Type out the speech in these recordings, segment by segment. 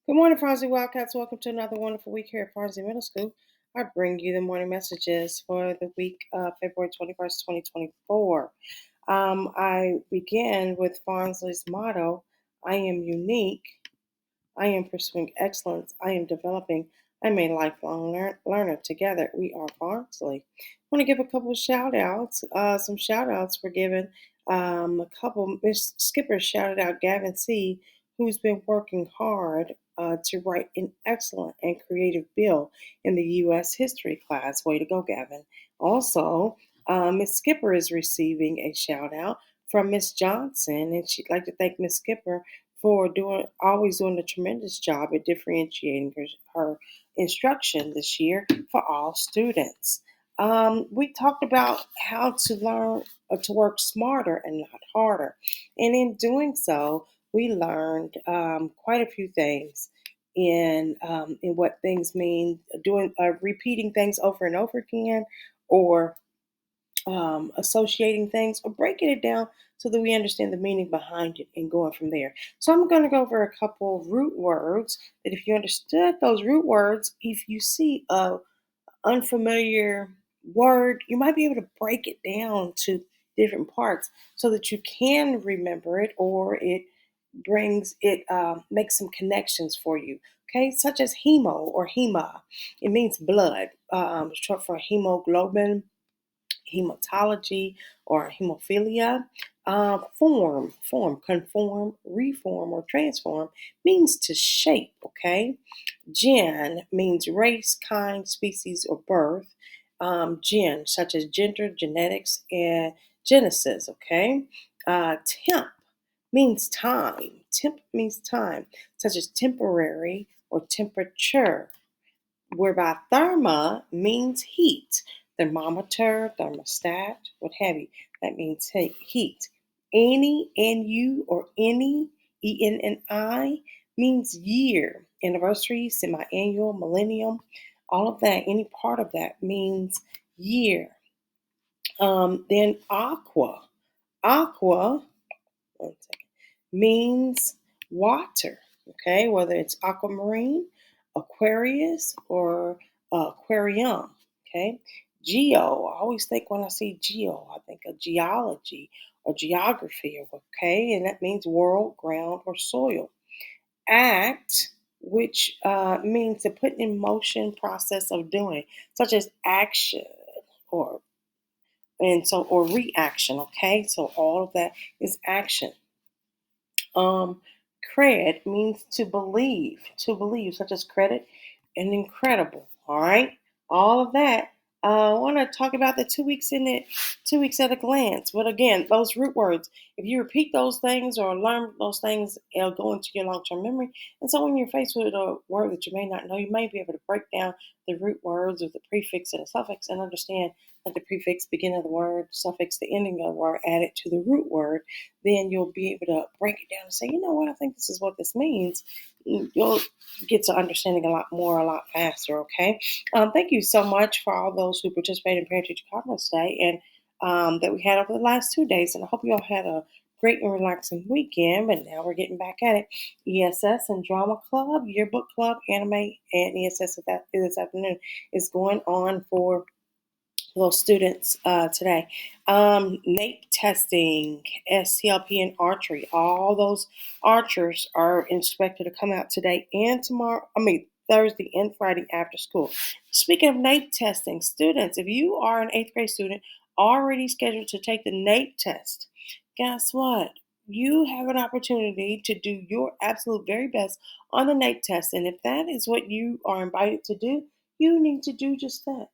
Good morning, Farnsey Wildcats. Welcome to another wonderful week here at Farnsey Middle School. I bring you the morning messages for the week of February 21st, 2024. I begin with Farnsley's motto, I am unique, I am pursuing excellence, I am developing, I'm a lifelong learner. Together, we are Farnsley. I want to give a couple of shout outs. Some shout outs were given. A couple, Miss Skipper shouted out Gavin C., who's been working hard to write an excellent and creative bill in the U.S. history class. Way to go, Gavin. Also, Miss Skipper is receiving a shout out from Miss Johnson, and she'd like to thank Miss Skipper for always doing a tremendous job at differentiating her instruction this year for all students. We talked about how to learn to work smarter and not harder. And in doing so, we learned quite a few things in what things mean, doing repeating things over and over again, or associating things, or breaking it down so that we understand the meaning behind it and going from there. So I'm going to go over a couple of root words that if you understood those root words, if you see a unfamiliar word, you might be able to break it down to different parts so that you can remember it, or it makes some connections for you. Okay, such as hemo or hema. It means blood, short for hemoglobin, hematology, or hemophilia. Conform, reform, or transform means to shape, okay? Gen means race, kind, species, or birth. Gen, such as gender, genetics, and genesis, okay? Temp means time. Temp means time, such as temporary or temperature, whereby therma means heat. Thermometer, thermostat, what have you. That means heat. Any, NU, or any, ENNI, means year. Anniversary, semi-annual, millennium, all of that, any part of that means year. Then aqua. Aqua, one second, means water, okay? Whether it's aquamarine, Aquarius, or aquarium, okay? Geo, I always think when I see geo, I think of geology or geography, okay? And that means world, ground, or soil. Act, which means to put in motion, process of doing, such as action or or reaction, okay? So all of that is action. Um, Cred means to believe, such as credit and incredible. All right, all of that. I want to talk about the 2 weeks in it, 2 weeks at a glance. But again, those root words, if you repeat those things or learn those things, it'll go into your long term memory. And so when you're faced with a word that you may not know, you may be able to break down the root words with the prefix and the suffix and understand that the prefix, beginning of the word, suffix, the ending of the word, added to the root word. Then you'll be able to break it down and say, you know what, I think this is what this means. You'll get to understanding a lot more, a lot faster, okay? Thank you so much for all those who participated in Parent Teacher Conference Day and that we had over the last 2 days. And I hope you all had a great and relaxing weekend. But now we're getting back at it. ESS and Drama Club, Yearbook Club, Anime, and ESS this afternoon is going on for those students today. NAEP testing, STLP, and archery. All those archers are expected to come out today and tomorrow. Thursday and Friday after school. Speaking of NAEP testing, students, if you are an 8th grade student already scheduled to take the NAEP test, guess what? You have an opportunity to do your absolute very best on the NAEP test. And if that is what you are invited to do, you need to do just that.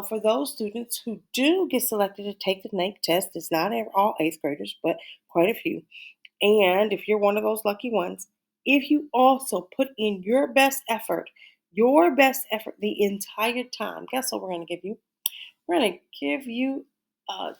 For those students who do get selected to take the NAEP test, it's not all 8th graders, but quite a few. And if you're one of those lucky ones, if you also put in your best effort the entire time, guess what we're going to give you? We're going to give you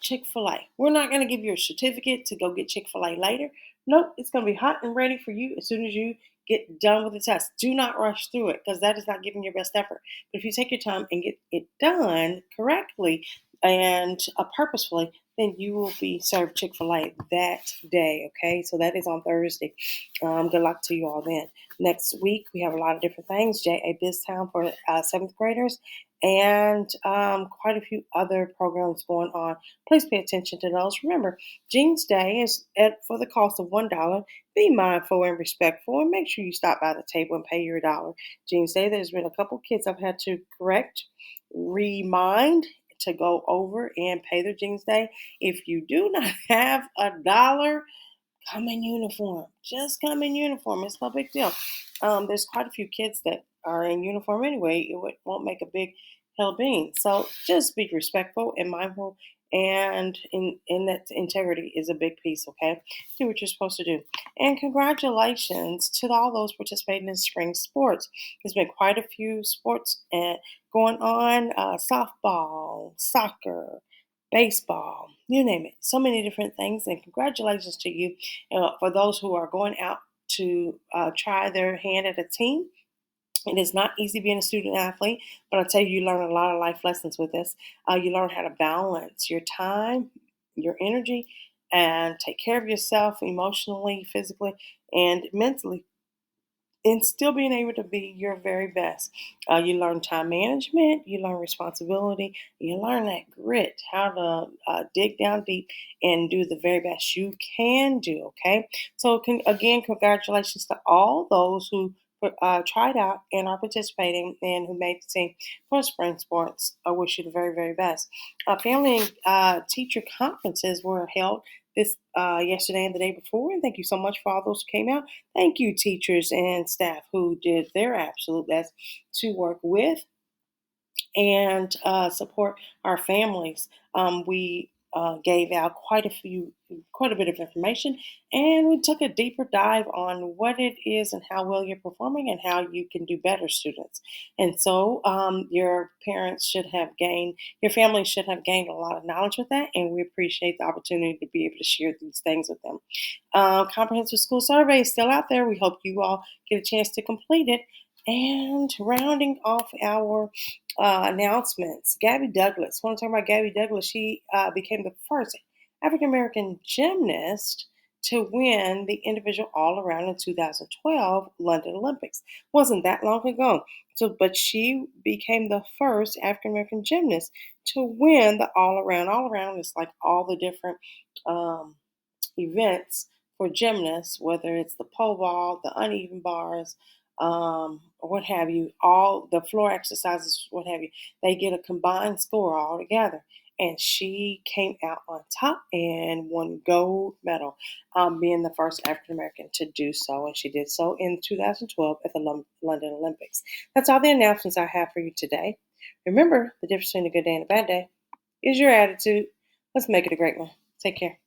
Chick-fil-A. We're not going to give you a certificate to go get Chick-fil-A later. Nope, it's going to be hot and ready for you as soon as you get done with the test. Do not rush through it because that is not giving your best effort. But if you take your time and get it done correctly, and purposefully, then you will be served Chick-fil-A that day. Okay, so that is on Thursday. Good luck to you all then. Next week, we have a lot of different things. JA Biz Town for seventh graders, and quite a few other programs going on. Please pay attention to those. Remember, Jeans Day is for the cost of $1. Be mindful and respectful, and make sure you stop by the table and pay your dollar. Jeans Day, there's been a couple kids I've had to correct, remind to go over and pay their Jeans Day. If you do not have a dollar, come in uniform. Just come in uniform. It's no big deal. There's quite a few kids that are in uniform anyway. Won't make a big hell bean. So just be respectful and mindful. And in that integrity is a big piece, okay? Do what you're supposed to do. And congratulations to all those participating in spring sports. There's been quite a few sports going on softball, soccer, baseball, you name it. So many different things. And congratulations to you for those who are going out to try their hand at a team. It is not easy being a student athlete, but I'll tell you, you learn a lot of life lessons with this. You learn how to balance your time, your energy, and take care of yourself emotionally, physically, and mentally, and still being able to be your very best. You learn time management, you learn responsibility, you learn that grit, how to dig down deep and do the very best you can do. Okay, so again, congratulations to all those who tried out and are participating and who made the team for spring sports. I wish you the very, very best. Family and teacher conferences were held this yesterday and the day before, and thank you so much for all those who came out. Thank you, teachers and staff who did their absolute best to work with and support our families. We gave out quite a bit of information, and we took a deeper dive on what it is and how well you're performing and how you can do better, students. And so, your family should have gained a lot of knowledge with that, and we appreciate the opportunity to be able to share these things with them. Comprehensive school survey is still out there. We hope you all get a chance to complete it. And rounding off our announcements, Gabby Douglas. I want to talk about Gabby Douglas. She became the first African American gymnast to win the individual all around in 2012 London Olympics. Wasn't that long ago. So, but she became the first African American gymnast to win the all around. All around is like all the different um, events for gymnasts, whether it's the pole vault, the uneven bars, or what have you, all the floor exercises, what have you, they get a combined score all together. And she came out on top and won gold medal, being the first African American to do so. And she did so in 2012 at the London Olympics. That's all the announcements I have for you today. Remember, the difference between a good day and a bad day is your attitude. Let's make it a great one. Take care.